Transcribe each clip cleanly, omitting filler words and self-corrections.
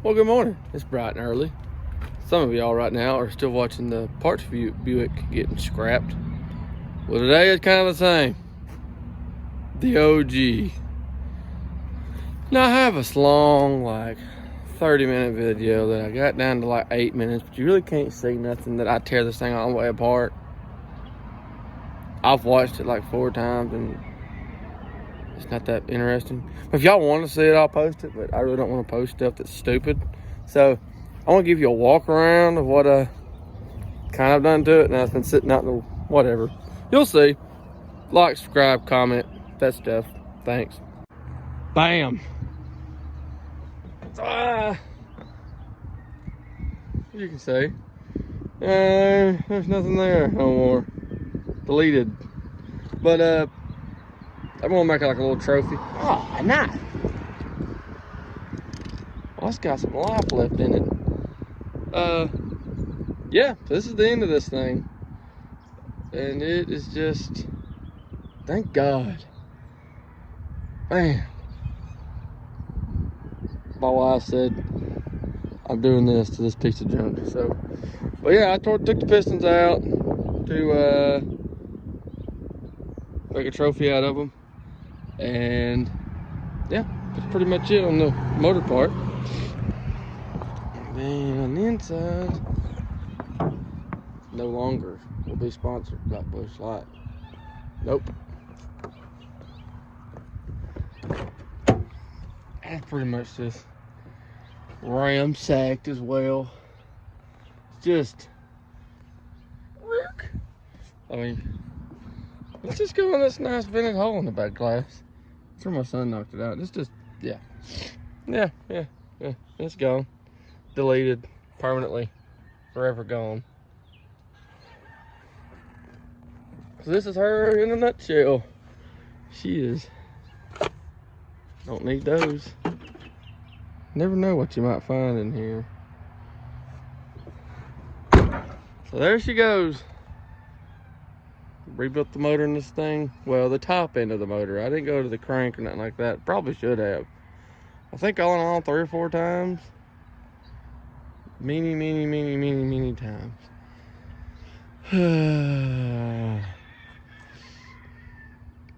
Well, good morning. It's bright and early. Some of y'all right now are still watching the parts Buick getting scrapped. Well, today is kind of the same. The OG. Now, I have this long, like, 30-minute video that I got down to like 8 minutes, but you really can't see nothing that I tear this thing all the way apart. I've watched it like 4 times, and it's not that interesting. But if y'all want to see it, I'll post it, but I really don't want to post stuff that's stupid. So I want to give you a walk around of what I kind of done to it. Now it's been sitting out in the whatever. You'll see. Like, subscribe, comment, that stuff. Thanks. Bam. As you can see, there's nothing there no more. Deleted. But I'm gonna make it like a little trophy. Oh, nice. Well, it's got some life left in it. Yeah, this is the end of this thing. And it is just, thank God. Man. My wife said, I'm doing this to this piece of junk. So, but yeah, I took the pistons out to make a trophy out of them. And yeah, that's pretty much it on the motor part. And then on the inside, no longer will be sponsored by Busch Light. Nope. That's pretty much just ramsacked as well. It's just, I mean, let's just go in this nice vented hole in the back glass. That's where my son knocked it out. It's just, yeah. It's gone. Deleted permanently. Forever gone. So this is her in a nutshell. She is. Don't need those. Never know what you might find in here. So there she goes. Rebuilt the motor in this thing. Well, the top end of the motor. I didn't go to the crank or nothing like that. Probably should have. I think all in all 3 or 4 times. Many times.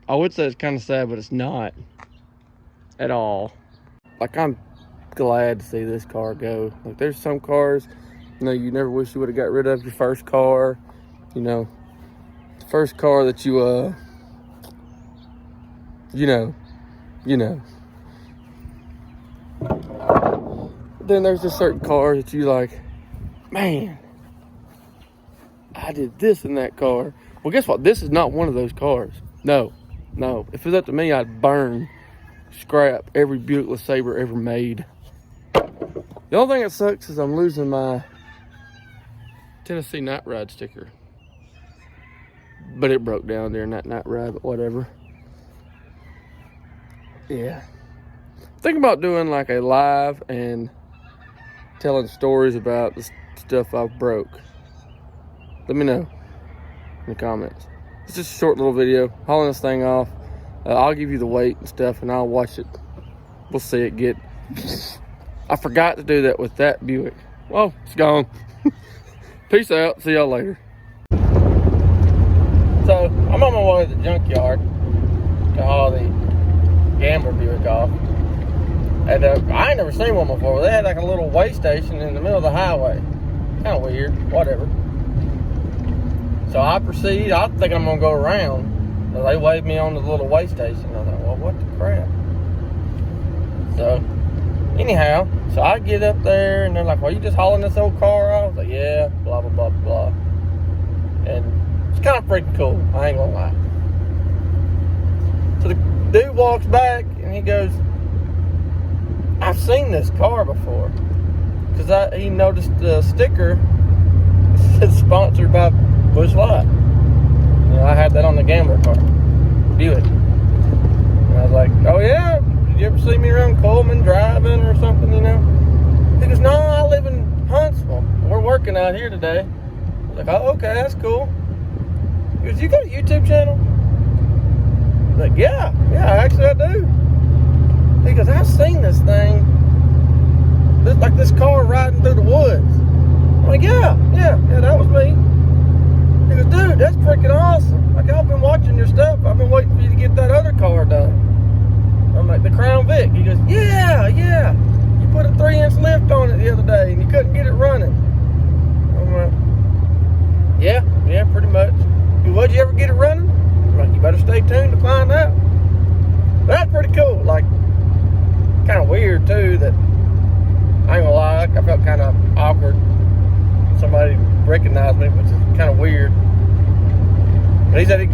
I would say it's kind of sad, but it's not at all. Like, I'm glad to see this car go. Like, there's some cars, you know, you never wish you would have got rid of your first car. You know, the first car that you know. Then there's just certain cars that you like, man, I did this in that car. Well, guess what? This is not one of those cars. No. If it was up to me, I'd burn, scrap every Buick LeSabre ever made. The only thing that sucks is I'm losing my Tennessee night ride sticker. But it broke down during that night ride, but whatever. Yeah. Think about doing like a live and telling stories about the stuff I've broke. Let me know in the comments. It's just a short little video, hauling this thing off. I'll give you the weight and stuff, and I'll watch it. We'll see it get. I forgot to do that with that Buick. Well, it's gone. Peace out. See y'all later. So I'm on my way to the junkyard to haul the Gambler Buick off. And I ain't never seen one before. They had like a little weigh station in the middle of the highway. Kind of weird, whatever. So I proceed, I think I'm gonna go around. So they waved me on to the little weigh station. I thought, well, what the crap? So, anyhow, so I get up there and they're like, well, you just hauling this old car off? I was like, yeah, blah, blah, blah, blah. And it's kind of freaking cool, I ain't gonna lie. So the dude walks back and he goes, I've seen this car before. Because he noticed the sticker that said sponsored by Busch Light. You know, I had that on the Gambler car, Buick. And I was like, oh yeah? Did you ever see me around Coleman driving or something, you know? He goes, no, I live in Huntsville. We're working out here today. I was like, oh, okay, that's cool. He goes, you got a YouTube channel? I was like, yeah, actually I do. He goes, I've seen this thing. This this car riding through the woods. I'm like, yeah, that was me. He goes, dude, that's freaking awesome. Like, I've been watching your stuff. I've been waiting for you to get that other car done. I'm like, the Crown Vic. He goes, yeah. You put a 3-inch lift on it the other day and you couldn't get it running. I'm like, yeah, pretty much. Would you ever get it running? I'm like, you better stay tuned to find out. That's pretty cool. Like, kind of weird too that, I ain't gonna lie, I felt kind of awkward. Somebody recognized me, which is kind of weird. But he said he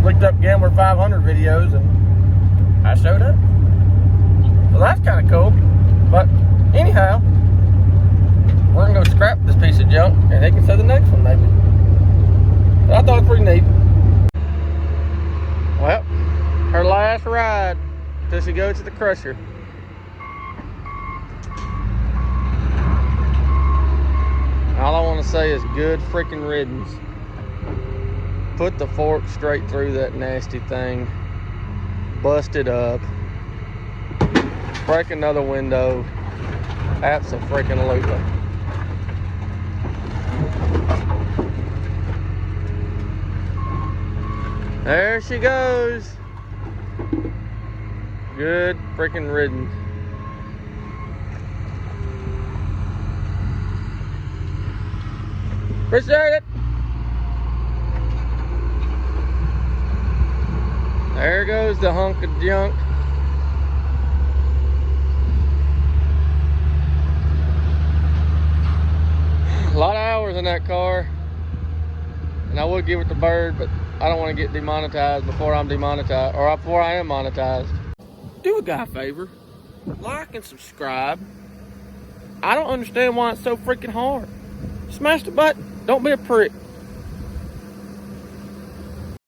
looked up Gambler 500 videos and I showed up. So that's kind of cool. But anyhow, we're gonna go scrap this piece of junk and they can say the next one maybe. But I thought it was pretty neat. Well, her last ride till she goes to the crusher. All I want to say is good freaking riddance. Put the fork straight through that nasty thing. Bust it up. Break another window. Abso-freaking-lutely. There she goes. Good freaking riddance. Appreciate it. There goes the hunk of junk. A lot of hours in that car. And I would give it to Bird, but I don't want to get demonetized before I'm demonetized, or before I am monetized. Do a guy a favor. Like and subscribe. I don't understand why it's so freaking hard. Smash the button. Don't be a prick.